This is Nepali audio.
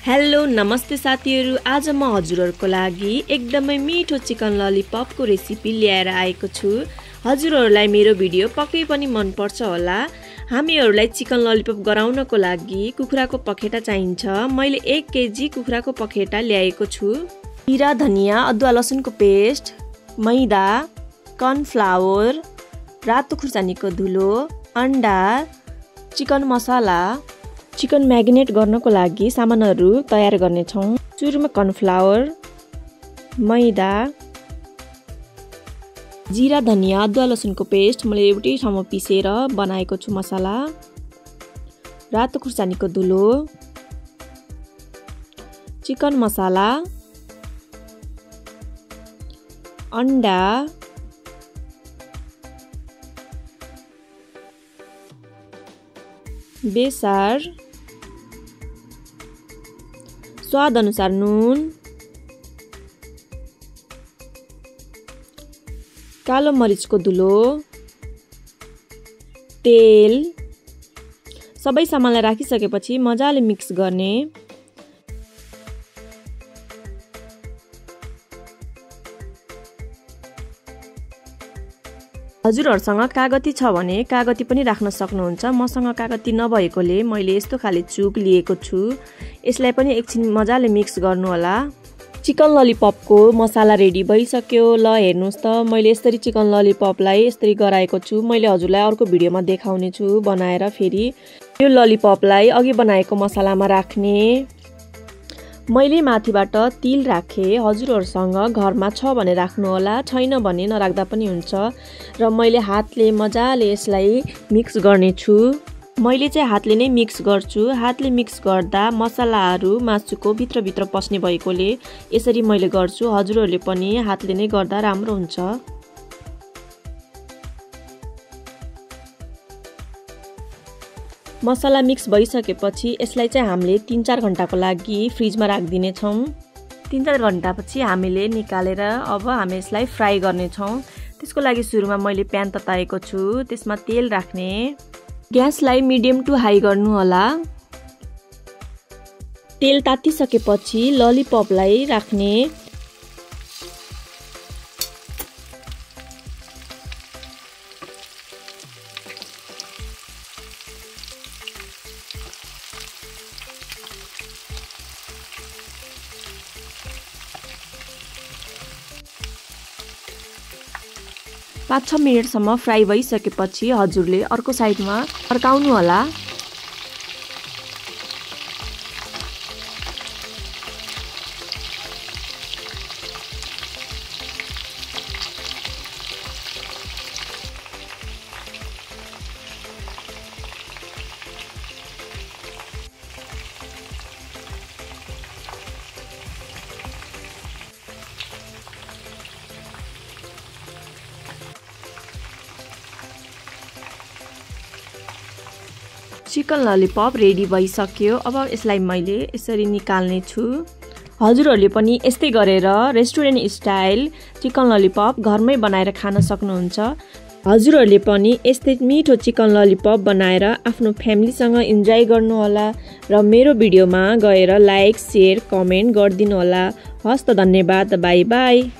हेलो नमस्ते साथीहरु, आज म हजुरहरुको लागि एकदमै मिठो चिकन ललिपपको रेसिपी ल्याएर आएको छु। हजुरहरुलाई मेरो भिडियो पक्कै पनि मन पर्छ होला। हामीहरुलाई चिकन ललिपप गराउनको लागि कुखुराको पखेटा चाहिन्छ। मैले 1 केजी कुखुराको पखेटा ल्याएको छु। जिरा, धनिया, अदुवा लसुनको पेस्ट, मैदा, कर्नफ्लावर, रातो खुर्सानीको धुलो, अन्डा, चिकन मसाला। चिकन म्यारिनेट गर्नको लागि सामानहरु तयार गर्ने छौं। सुरुमा कर्नफ्लावर, मैदा, जिरा, धनिया, अदुवा लसुनको पेस्ट मैले एउटै ठाउँमा पिसेर बनाएको छु मसाला। रातो खुर्सानीको धुलो, चिकन मसाला, अन्डा, बेसार, स्वाद अनुसार नुन, कालो मरिचको धुलो, तेल। सबै सामानलाई राखिसकेपछि मजाले मिक्स गर्ने। हजुरहरुसँग कागती छ भने कागती पनि राख्न सक्नुहुन्छ। मसँग कागती नभएकोले मैले यस्तो खाले चुक लिएको छु। यसलाई पनि एकछिन मजाले मिक्स गर्नु होला। चिकन ललिपपको मसाला रेडी भइसक्यो। ल हेर्नुस् त, मैले यसरी चिकन ललिपपलाई यसरी गराएको छु। मैले हजुरलाई अर्को भिडियोमा देखाउने छु बनाएर फेरि। यो ललिपपलाई अघि बनाएको मसालामा राख्ने। मैले माथिबाट तिल राखे। हजुरहरुसँग घरमा छ भने राख्नु होला, छैन भने नराख्दा पनि हुन्छ। र मैले हातले मजाले यसलाई मिक्स गर्ने छु। मैले चाहिँ हातले नै मिक्स गर्छु। हातले मिक्स गर्दा मसलाहरू मासुको भित्र पस्ने भएकोले यसरी मैले गर्छु। हजुरहरुले पनि हातले नै गर्दा राम्रो हुन्छ। मसला मिक्स भइसकेपछि यसलाई चाहिँ हामीले 3-4 घण्टाको लागि फ्रिजमा राखिदिने छौं। 3-4 घण्टापछि हामीले निकालेर अब हामी यसलाई फ्राई गर्ने छौं। त्यसको लागि सुरुमा मैले प्यान तताएको छु। त्यसमा तेल राख्ने। ग्यासलाई मिडियम टु हाई गर्नु होला। तेल तातिसकेपछि ललिपपलाई राख्ने। पाँच 6 मिनेटसम्म फ्राई भइसकेपछि हजुरले अर्को साइडमा फर्काउनु होला। चिकन ललिपप रेडी भइसक्यो। अब यसलाई मैले यसरी निकाल्ने छु। हजुरहरुले पनि यस्तै गरेर रेस्टुरेन्ट स्टाइल चिकन ललिपप घरमै बनाएर खान सक्नुहुन्छ। हजुरहरुले पनि यस्तै मिठो चिकन ललिपप बनाएर आफ्नो फ्यामिलीसँग इन्जोय गर्नु होला। र मेरो भिडियोमा गएर लाइक, शेयर, कमेन्ट गरिदिनु होला। हस्त धन्यवाद। Bye bye.